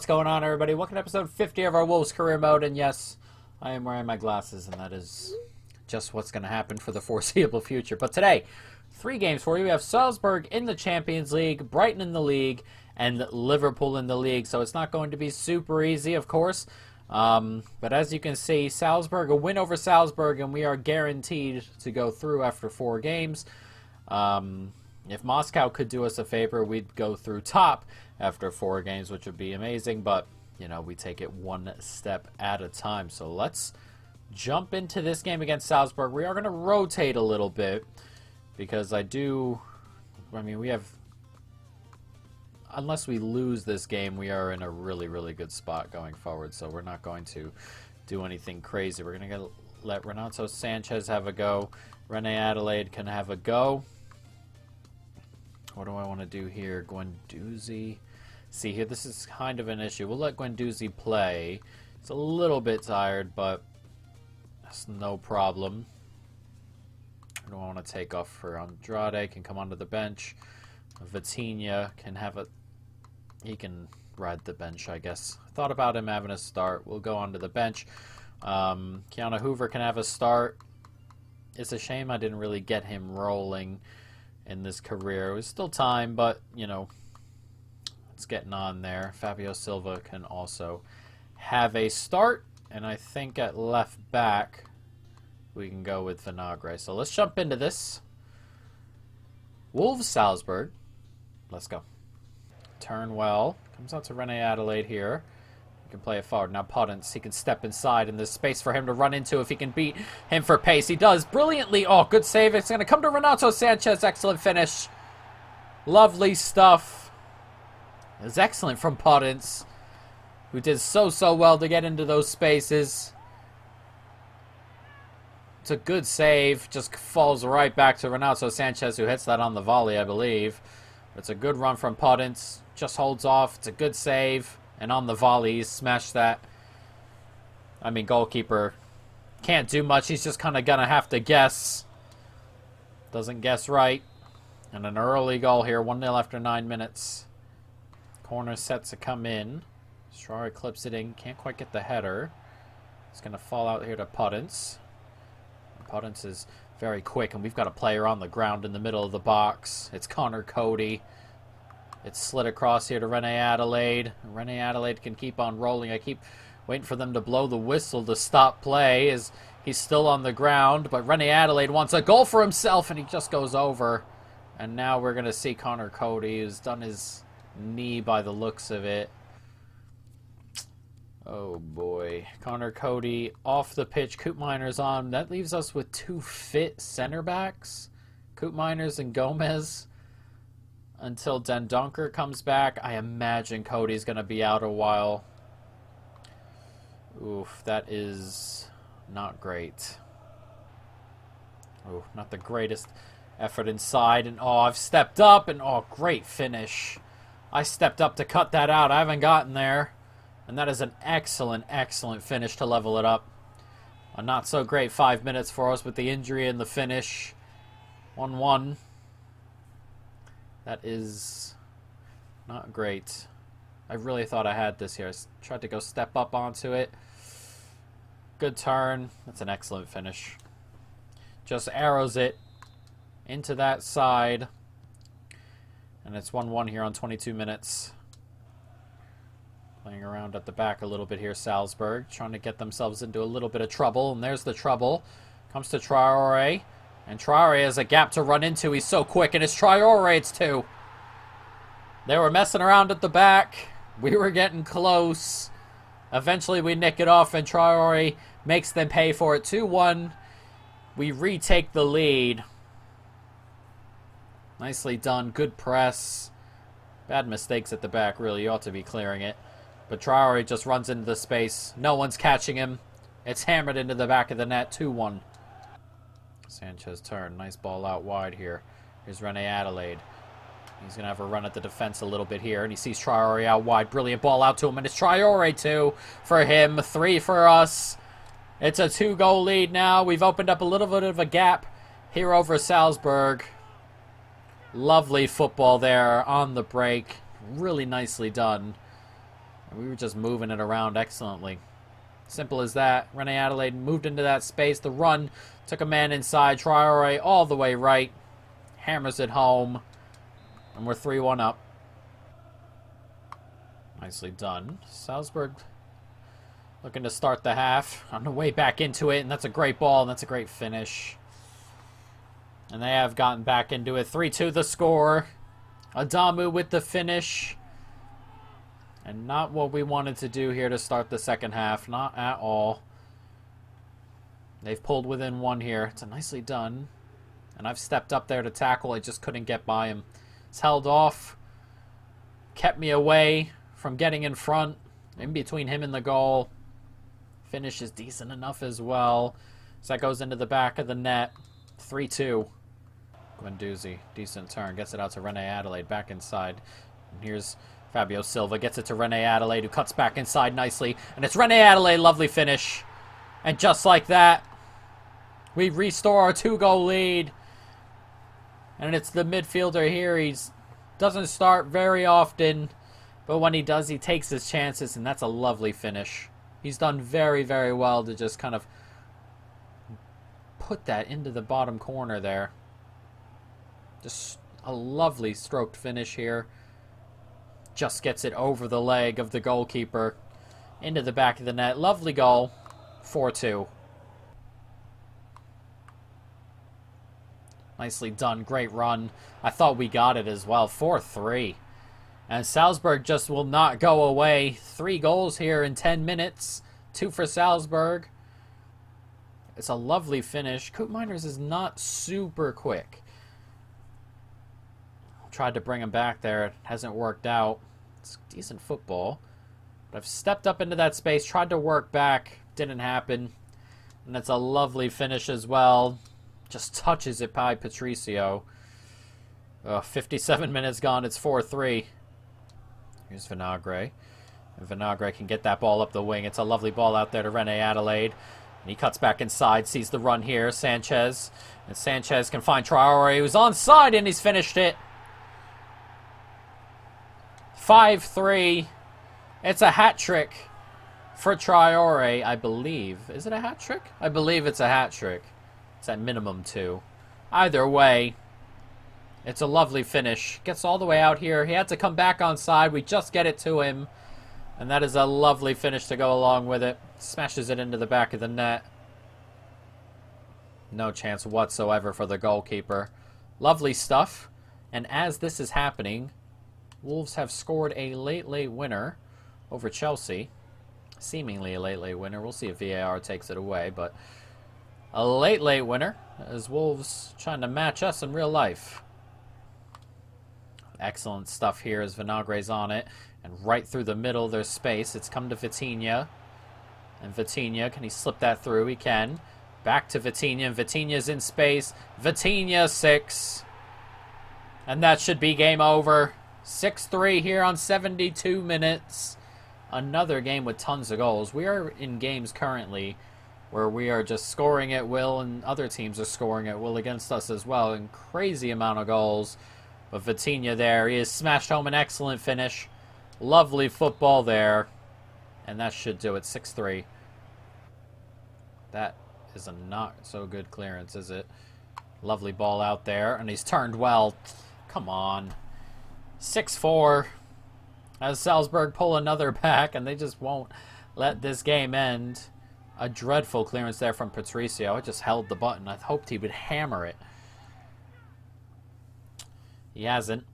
going on, everybody? Welcome to episode 50 of our Wolves career mode, and yes, I am wearing my glasses, and that is just what's going to happen for the foreseeable future. But today, 3 games for you. We have Salzburg in the Champions League, Brighton in the league, and Liverpool in the league, so it's not going to be super easy, of course. But as you can see, Salzburg, a win over Salzburg, and we are guaranteed to go through after 4 games. If Moscow could do us a favor, we'd go through top after 4 games, which would be amazing. But, you know, we take it one step at a time. So let's jump into this game against Salzburg. We are going to rotate a little bit because we have, unless we lose this game, we are in a really, really good spot going forward. So we're not going to do anything crazy. We're going to let Renato Sanchez have a go. Rene Adelaide can have a go. What do I want to do here? Guendouzi. See here, this is kind of an issue. We'll let Guendouzi play. He's a little bit tired, but that's no problem. I don't want to take off for Andrade. Can come onto the bench. Vitinha can have a... He can ride the bench, I guess. Thought about him having a start. We'll go onto the bench. Keanu Hoover can have a start. It's a shame I didn't really get him rolling in this career. It was still time, but, you know, it's getting on there. Fabio Silva can also have a start. And I think at left back, we can go with Vinagre. So let's jump into this. Wolves Salzburg. Let's go. Turnwell comes out to Rene Adelaide here. He can play it forward. Now Podence, he can step inside, and there's space for him to run into if he can beat him for pace. He does brilliantly. Oh, good save. It's going to come to Renato Sanchez. Excellent finish. Lovely stuff. It was excellent from Podence, who did so well to get into those spaces. It's a good save. Just falls right back to Renato Sanchez, who hits that on the volley, I believe. It's a good run from Podence. Just holds off. It's a good save. And on the volley, he smashed that. I mean, goalkeeper can't do much. He's just kind of going to have to guess. Doesn't guess right. And an early goal here. 1-0 after 9 minutes. Corner set to come in. Strari clips it in. Can't quite get the header. It's going to fall out here to Podence. Podence is very quick, and we've got a player on the ground in the middle of the box. It's Connor Cody. It's slid across here to Rene Adelaide. Rene Adelaide can keep on rolling. I keep waiting for them to blow the whistle to stop play as he's still on the ground. But Rene Adelaide wants a goal for himself, and he just goes over. And now we're going to see Connor Cody, who's done his knee by the looks of it. Oh, boy. Connor Cody off the pitch. Koopmeiners on. That leaves us with 2 fit center backs. Koopmeiners and Gomez. Until Den Donker comes back. I imagine Cody's going to be out a while. Oof, that is not great. Oof, not the greatest effort inside. And oh, I've stepped up. And oh, great finish. I stepped up to cut that out. I haven't gotten there. And that is an excellent, excellent finish to level it up. A not so great 5 minutes for us with the injury and the finish. 1-1. That is not great. I really thought I had this here. I tried to go step up onto it. Good turn. That's an excellent finish. Just arrows it into that side. And it's 1-1 here on 22 minutes. Playing around at the back a little bit here, Salzburg. Trying to get themselves into a little bit of trouble. And there's the trouble. Comes to Traore. And Traore has a gap to run into. He's so quick. And it's Traore. It's 2. They were messing around at the back. We were getting close. Eventually we nick it off. And Traore makes them pay for it. 2-1. We retake the lead. Nicely done. Good press. Bad mistakes at the back, really. You ought to be clearing it. But Traore just runs into the space. No one's catching him. It's hammered into the back of the net. 2-1. Sanchez turn. Nice ball out wide here. Here's Rene Adelaide. He's going to have a run at the defense a little bit here. And he sees Traore out wide. Brilliant ball out to him. And it's Traore 2 for him. 3 for us. It's a 2-goal lead now. We've opened up a little bit of a gap here over Salzburg. Lovely football there on the break. Really nicely done. And we were just moving it around excellently. Simple as that. Rene Adelaide moved into that space. The run took a man inside. Traore all the way right. Hammers it home. And we're 3-1 up. Nicely done. Salzburg looking to start the half. On the way back into it. And that's a great ball. And that's a great finish. And they have gotten back into it. 3-2 the score. Adamu with the finish. And not what we wanted to do here to start the second half. Not at all. They've pulled within one here. It's a nicely done. And I've stepped up there to tackle. I just couldn't get by him. It's held off. Kept me away from getting in front. In between him and the goal. Finish is decent enough as well. So that goes into the back of the net. 3-2. Guendouzi, decent turn. Gets it out to Rene Adelaide. Back inside. And here's Fabio Silva. Gets it to Rene Adelaide, who cuts back inside nicely. And it's Rene Adelaide. Lovely finish. And just like that, we restore our 2-goal lead. And it's the midfielder here. He doesn't start very often. But when he does, he takes his chances. And that's a lovely finish. He's done very, very well to just kind of put that into the bottom corner there. Just a lovely stroked finish here. Just gets it over the leg of the goalkeeper. Into the back of the net. Lovely goal. 4-2. Nicely done. Great run. I thought we got it as well. 4-3. And Salzburg just will not go away. 3 goals here in 10 minutes. 2 for Salzburg. It's a lovely finish. Koopmeiners is not super quick. Tried to bring him back there. It hasn't worked out. It's decent football. But I've stepped up into that space. Tried to work back. Didn't happen. And that's a lovely finish as well. Just touches it by Patricio. 57 minutes gone. It's 4-3. Here's Vinagre. And Vinagre can get that ball up the wing. It's a lovely ball out there to Rene Adelaide. And he cuts back inside. Sees the run here. Sanchez. And Sanchez can find Traore, who's onside, and he's finished it. 5-3. It's a hat trick for Traore, I believe. Is it a hat trick? I believe it's a hat trick. It's at minimum 2. Either way, it's a lovely finish. Gets all the way out here. He had to come back onside. We just get it to him. And that is a lovely finish to go along with it. Smashes it into the back of the net. No chance whatsoever for the goalkeeper. Lovely stuff. And as this is happening, Wolves have scored a late winner over Chelsea. Seemingly a late winner. We'll see if VAR takes it away, but a late winner as Wolves trying to match us in real life. Excellent stuff here as Vinagre's on it. And right through the middle there's space. It's come to Vitinha. And Vitinha, can he slip that through? He can. Back to Vitinha. And Vitinha's in space. Vitinha 6. And that should be game over. 6-3 here on 72 minutes. Another game with tons of goals. We are in games currently where we are just scoring at will, and other teams are scoring at will against us as well. And crazy amount of goals. But Vitinha there, he has smashed home an excellent finish. Lovely football there. And that should do it. 6-3. That is a not so good clearance, is it? Lovely ball out there. And he's turned well. Come on. 6-4. As Salzburg pull another back, and they just won't let this game end. A dreadful clearance there from Patricio. I just held the button. I hoped he would hammer it. He hasn't.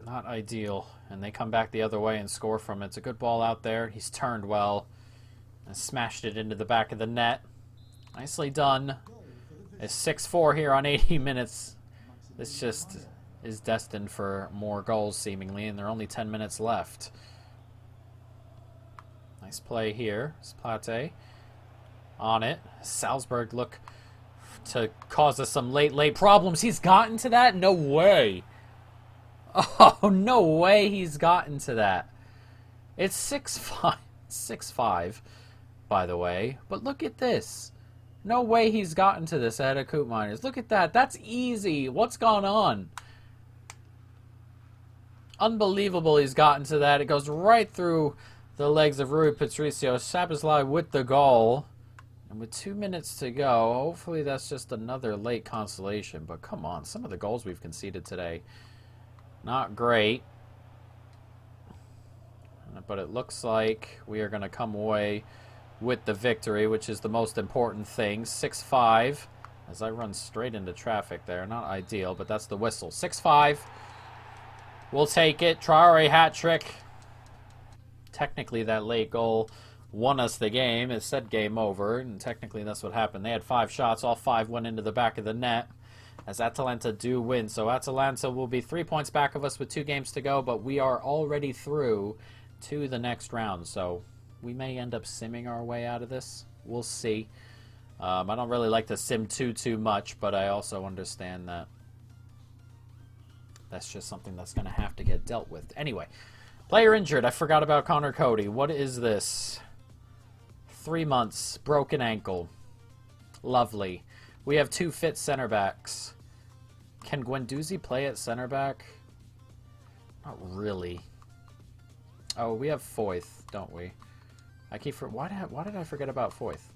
Not ideal. And they come back the other way and score from it. It's a good ball out there. He's turned well. And smashed it into the back of the net. Nicely done. It's 6-4 here on 80 minutes. This just is destined for more goals, seemingly. And there are only 10 minutes left. Nice play here. Splate on it. Salzburg look to cause us some late problems. He's gotten to that? No way. Oh, no way he's gotten to that. It's 6-5. 6-5, by the way. But look at this. No way he's gotten to this ahead of Koopmeiners. Look at that. That's easy. What's gone on? Unbelievable he's gotten to that. It goes right through the legs of Rui Patricio. Szoboszlai with the goal. And with 2 minutes to go, hopefully that's just another late consolation. But come on, some of the goals we've conceded today, not great. But it looks like we are going to come away with the victory, which is the most important thing. 6-5. As I run straight into traffic there. Not ideal, but that's the whistle. 6-5. We'll take it. Traore hat-trick. Technically, that late goal won us the game. It said game over, and technically that's what happened. They had 5 shots. All 5 went into the back of the net, as Atalanta do win. So Atalanta will be 3 points back of us with 2 games to go, but we are already through to the next round. So we may end up simming our way out of this. We'll see. I don't really like to sim too much, but I also understand that that's just something that's going to have to get dealt with. Anyway, player injured. I forgot about Connor Cody. What is this? 3 months. Broken ankle. Lovely. We have 2 fit center backs. Can Guendouzi play at center back? Not really. Oh, we have Foyth, don't we? I keep why did I forget about Foyth?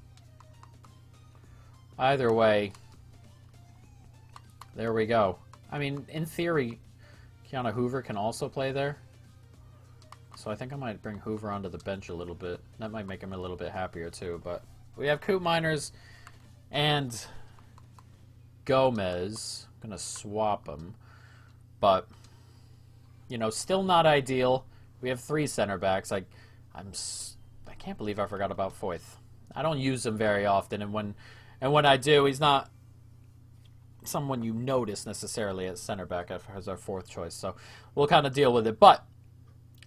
Either way, there we go. I mean, in theory, Keanu Hoover can also play there. So I think I might bring Hoover onto the bench a little bit. That might make him a little bit happier too. But we have Coop Miners and Gomez. I'm going to swap them. But, you know, still not ideal. We have 3 center backs. I can't believe I forgot about Foyth. I don't use him very often, and when I do, he's not someone you notice necessarily at center back as our 4th choice. So we'll kind of deal with it. But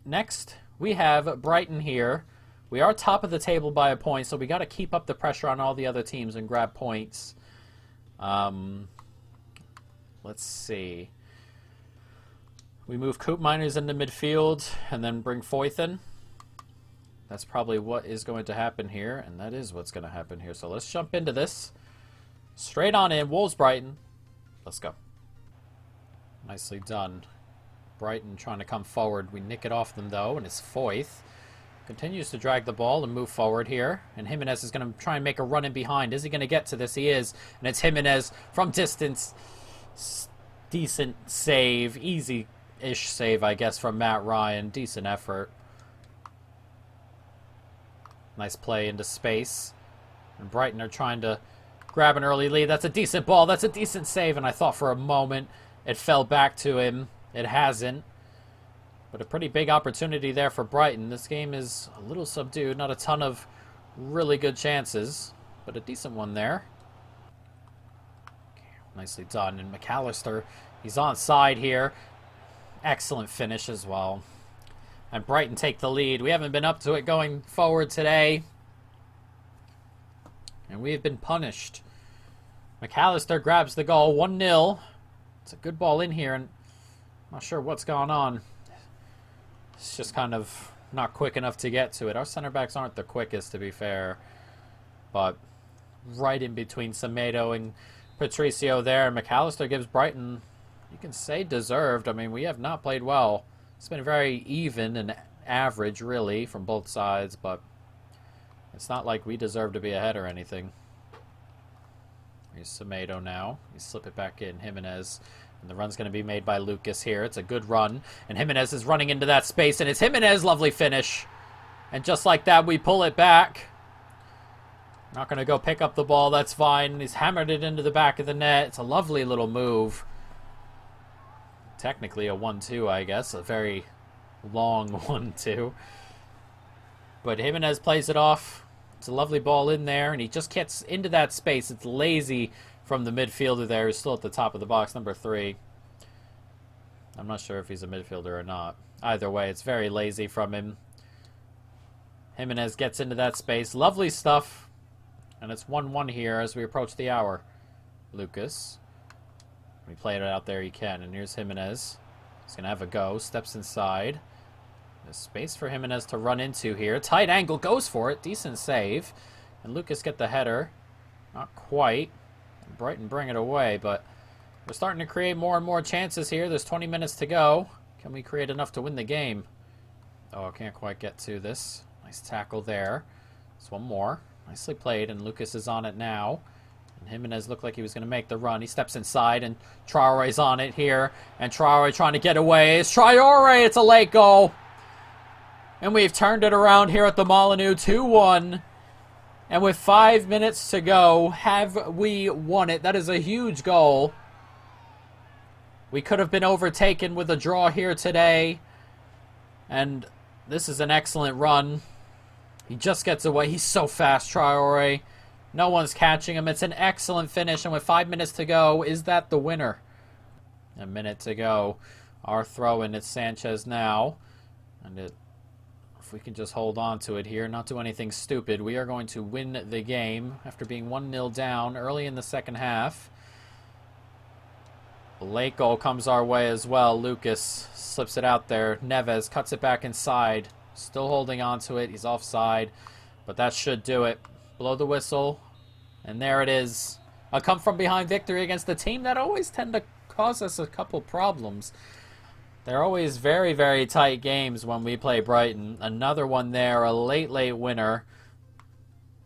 next, we have Brighton here. We are top of the table by a point, so we got to keep up the pressure on all the other teams and grab points. Let's see. We move Coop Miners into midfield and then bring Foyth in. That's probably what is going to happen here, and that is what's going to happen here. So let's jump into this. Straight on in. Wolves Brighton. Let's go. Nicely done. Brighton trying to come forward. We nick it off them, though, and it's Foyth. Continues to drag the ball and move forward here. And Jimenez is going to try and make a run in behind. Is he going to get to this? He is. And it's Jimenez from distance. Decent save. Easy-ish save, I guess, from Matt Ryan. Decent effort. Nice play into space. And Brighton are trying to grab an early lead. That's a decent ball. That's a decent save. And I thought for a moment it fell back to him. It hasn't. But a pretty big opportunity there for Brighton. This game is a little subdued. Not a ton of really good chances. But a decent one there. Nicely done. And McAllister, he's onside here. Excellent finish as well. And Brighton take the lead. We haven't been up to it going forward today. And we have been punished. McAllister grabs the goal. 1-0. It's a good ball in here. And I'm not sure what's going on. It's just kind of not quick enough to get to it. Our center backs aren't the quickest, to be fair. But right in between Semedo and Patricio there. And McAllister gives Brighton, you can say, deserved. I mean, we have not played well. It's been very even and average, really, from both sides, but it's not like we deserve to be ahead or anything. Here's Semedo now. You slip it back in. Jimenez. And the run's going to be made by Lucas here. It's a good run. And Jimenez is running into that space, and it's Jimenez. Lovely finish. And just like that, we pull it back. Not going to go pick up the ball. That's fine. He's hammered it into the back of the net. It's a lovely little move. Technically a 1-2, I guess. A very long 1-2. But Jimenez plays it off. It's a lovely ball in there, and he just gets into that space. It's lazy from the midfielder there, who's still at the top of the box, number 3. I'm not sure if he's a midfielder or not. Either way, it's very lazy from him. Jimenez gets into that space. Lovely stuff. And it's 1-1 here as we approach the hour. Lucas. When he play it out there, he can. And here's Jimenez. He's going to have a go. Steps inside. There's space for Jimenez to run into here. Tight angle. Goes for it. Decent save. And Lucas get the header. Not quite. And Brighton bring it away. But we're starting to create more and more chances here. There's 20 minutes to go. Can we create enough to win the game? Oh, I can't quite get to this. Nice tackle there. There's one more. Nicely played, and Lucas is on it now. And Jimenez looked like he was going to make the run. He steps inside, and Traore's on it here. And Traore trying to get away. It's Traore! It's a late goal! And we've turned it around here at the Molineux, 2-1. And with 5 minutes to go, have we won it? That is a huge goal. We could have been overtaken with a draw here today. And this is an excellent run. He just gets away. He's so fast, Traore. No one's catching him. It's an excellent finish. And with 5 minutes to go, is that the winner? A minute to go. Our throw-in, it's Sanchez now. And if we can just hold on to it here, not do anything stupid, we are going to win the game after being 1-0 down early in the second half. A late goal comes our way as well. Lucas slips it out there. Neves cuts it back inside. Still holding on to it. He's offside. But that should do it. Blow the whistle. And there it is. A come-from-behind victory against the team that always tend to cause us a couple problems. They're always very, very tight games when we play Brighton. Another one there. A late, late winner.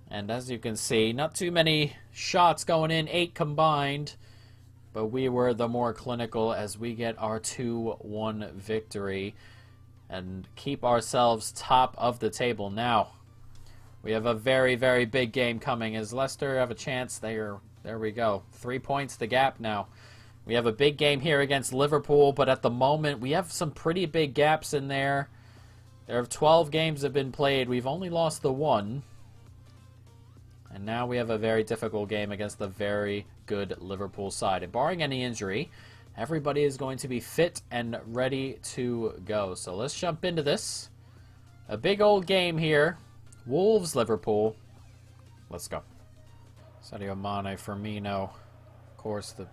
And as you can see, not too many shots going in. 8 combined. But we were the more clinical as we get our 2-1 victory and keep ourselves top of the table now. We have a very, very big game coming. As Leicester have a chance, there we go. 3 points the gap now. We have a big game here against Liverpool, but at the moment we have some pretty big gaps in there. There have 12 games have been played. We've only lost the 1. And now we have a very difficult game against the very good Liverpool side. And barring any injury, everybody is going to be fit and ready to go. So let's jump into this. A big old game here. Wolves, Liverpool. Let's go. Sadio Mane, Firmino. Of course, the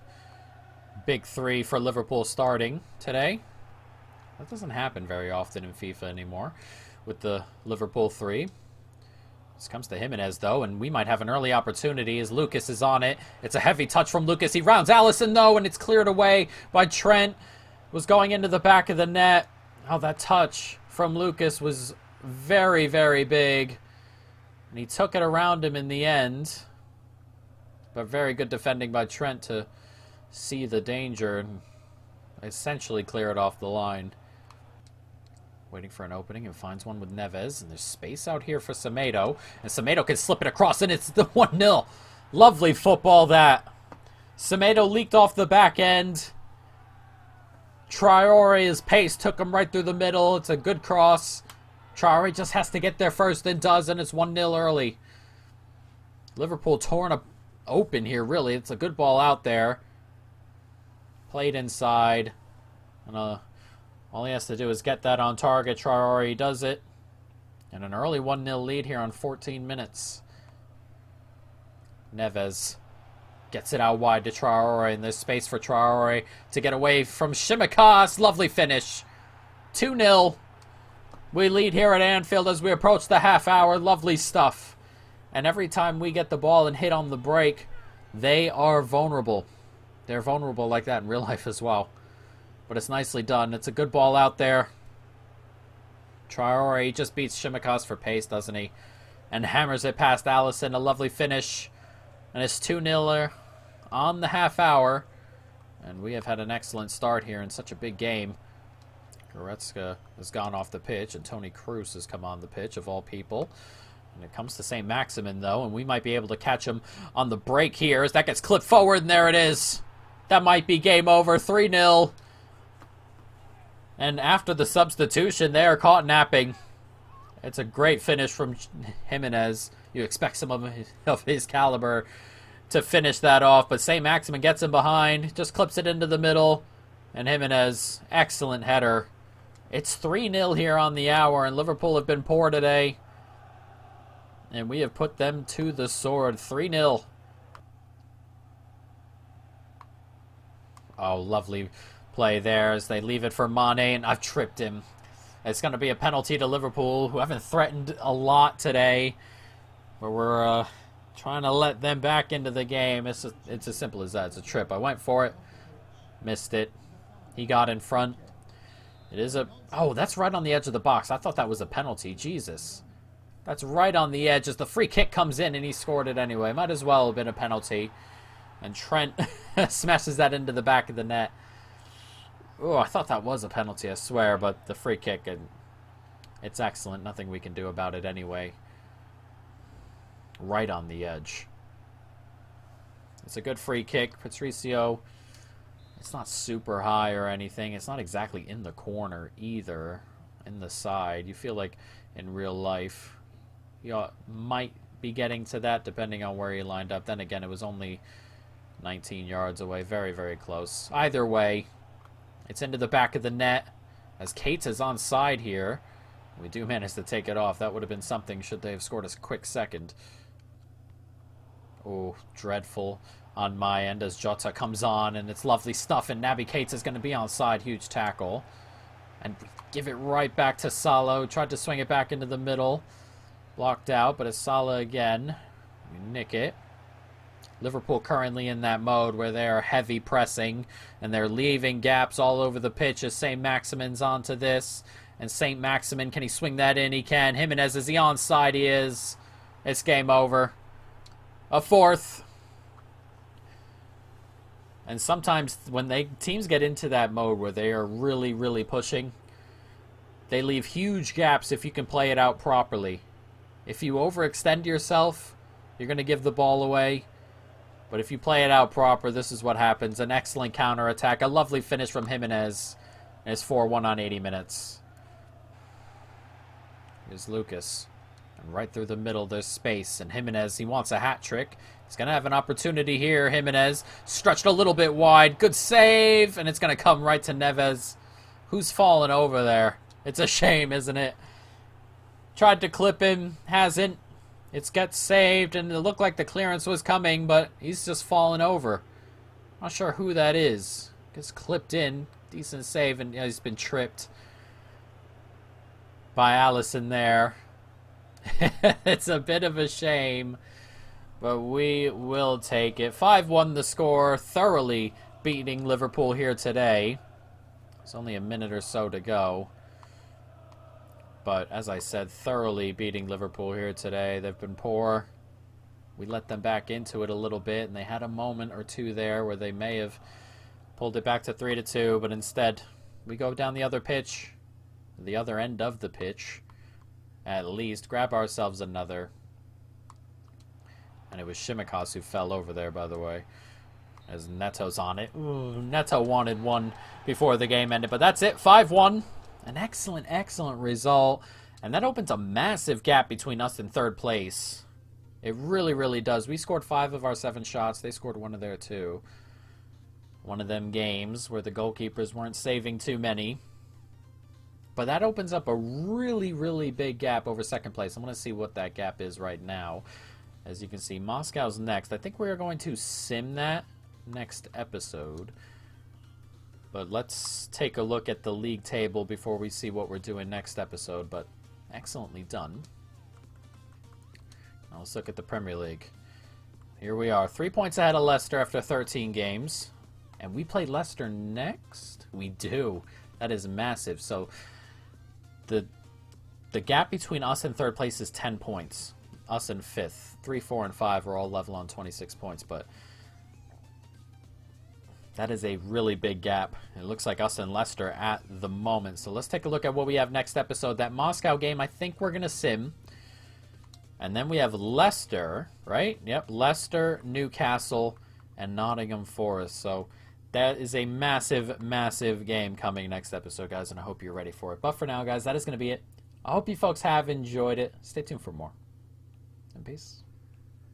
big 3 for Liverpool starting today. That doesn't happen very often in FIFA anymore with the Liverpool 3. This comes to Jimenez, though, and we might have an early opportunity as Lucas is on it. It's a heavy touch from Lucas. He rounds Alisson, though, and it's cleared away by Trent. Was going into the back of the net. Oh, that touch from Lucas was very, very big. And he took it around him in the end. But very good defending by Trent to see the danger and essentially clear it off the line. Waiting for an opening and finds one with Neves. And there's space out here for Semedo. And Semedo can slip it across, and it's the 1-0. Lovely football, that. Semedo leaked off the back end. Traore's pace took him right through the middle. It's a good cross. Traore just has to get there first and does, and it's 1-0 early. Liverpool torn up open here, really. It's a good ball out there. Played inside. And all he has to do is get that on target. Traore does it. And an early 1-0 lead here on 14 minutes. Neves gets it out wide to Traore. And there's space for Traore to get away from Tsimikas. Lovely finish. 2-0. We lead here at Anfield as we approach the half hour. Lovely stuff. And every time we get the ball and hit on the break, they are vulnerable. They're vulnerable like that in real life as well. But it's nicely done. It's a good ball out there. Traore just beats Tsimikas for pace, doesn't he? And hammers it past Alisson. A lovely finish. And it's 2-0 on the half hour. And we have had an excellent start here in such a big game. Goretzka has gone off the pitch, and Toni Kroos has come on the pitch, of all people. And it comes to St. Maximin, though, and we might be able to catch him on the break here as that gets clipped forward, and there it is. That might be game over. 3-0. And after the substitution, they are caught napping. It's a great finish from Jimenez. You expect someone of his caliber to finish that off, but St. Maximin gets him behind, just clips it into the middle, and Jimenez, excellent header. It's 3-0 here on the hour, and Liverpool have been poor today. And we have put them to the sword. 3-0. Oh, lovely play there as they leave it for Mane, and I've tripped him. It's going to be a penalty to Liverpool, who haven't threatened a lot today. But we're trying to let them back into the game. It's as simple as that. It's a trip. I went for it. Missed it. He got in front. It is a... Oh, that's right on the edge of the box. I thought that was a penalty. Jesus. That's right on the edge as the free kick comes in and he scored it anyway. Might as well have been a penalty. And Trent smashes that into the back of the net. Oh, I thought that was a penalty, I swear, but the free kick, and it's excellent. Nothing we can do about it anyway. Right on the edge. It's a good free kick. Patricio, it's not super high or anything. It's not exactly in the corner either. In the side. You feel like in real life you might be getting to that depending on where you lined up. Then again, it was only 19 yards away. Very, very close. Either way, it's into the back of the net as Cates is onside here. We do manage to take it off. That would have been something should they have scored a quick second. Oh, dreadful on my end as Jota comes on, and it's lovely stuff, and Naby Cates is going to be onside. Huge tackle. And give it right back to Salah. Tried to swing it back into the middle. Blocked out, but it's Salah again. We nick it. Liverpool currently in that mode where they are heavy pressing, and they're leaving gaps all over the pitch as St. Maximin's onto this. And St. Maximin, can he swing that in? He can. Jimenez, is he onside? He is. It's game over. A fourth. And sometimes when teams get into that mode where they are really, really pushing, they leave huge gaps if you can play it out properly. If you overextend yourself, you're going to give the ball away. But if you play it out proper, this is what happens. An excellent counterattack. A lovely finish from Jimenez. And it's 4-1 on 80 minutes. Here's Lucas. And right through the middle, there's space. And Jimenez, he wants a hat trick. He's going to have an opportunity here. Jimenez stretched a little bit wide. Good save. And it's going to come right to Neves. Who's fallen over there? It's a shame, isn't it? Tried to clip him. Hasn't. It gets saved. And it looked like the clearance was coming. But he's just fallen over. Not sure who that is. Gets clipped in. Decent save. And he's been tripped by Allison there. It's a bit of a shame, but we will take it. 5-1 the score, thoroughly beating Liverpool here today. There's only a minute or so to go. But as I said, thoroughly beating Liverpool here today. They've been poor. We let them back into it a little bit, and they had a moment or two there where they may have pulled it back to 3-2, but instead we go down the other pitch, the other end of the pitch. At least grab ourselves another. And it was Shimikas who fell over there, by the way, as Neto's on it. Ooh, Neto wanted one before the game ended, but that's it. 5-1. An excellent, excellent result. And that opens a massive gap between us and third place. It really, really does. We scored 5 of our 7 shots. They scored 1 of their 2. One of them games where the goalkeepers weren't saving too many. But that opens up a really, really big gap over second place. I'm going to see what that gap is right now. As you can see, Moscow's next. I think we're going to sim that next episode. But let's take a look at the league table before we see what we're doing next episode. But excellently done. Now let's look at the Premier League. Here we are. 3 points ahead of Leicester after 13 games. And we play Leicester next? We do. That is massive. So the gap between us and third place is 10 points. Us and 5th. 3, 4, and 5 are all level on 26 points. But that is a really big gap. It looks like us and Leicester at the moment. So let's take a look at what we have next episode. That Moscow game, I think we're going to sim. And then we have Leicester, right? Yep, Leicester, Newcastle, and Nottingham Forest. So that is a massive, massive game coming next episode, guys, and I hope you're ready for it. But for now, guys, that is going to be it. I hope you folks have enjoyed it. Stay tuned for more. And peace.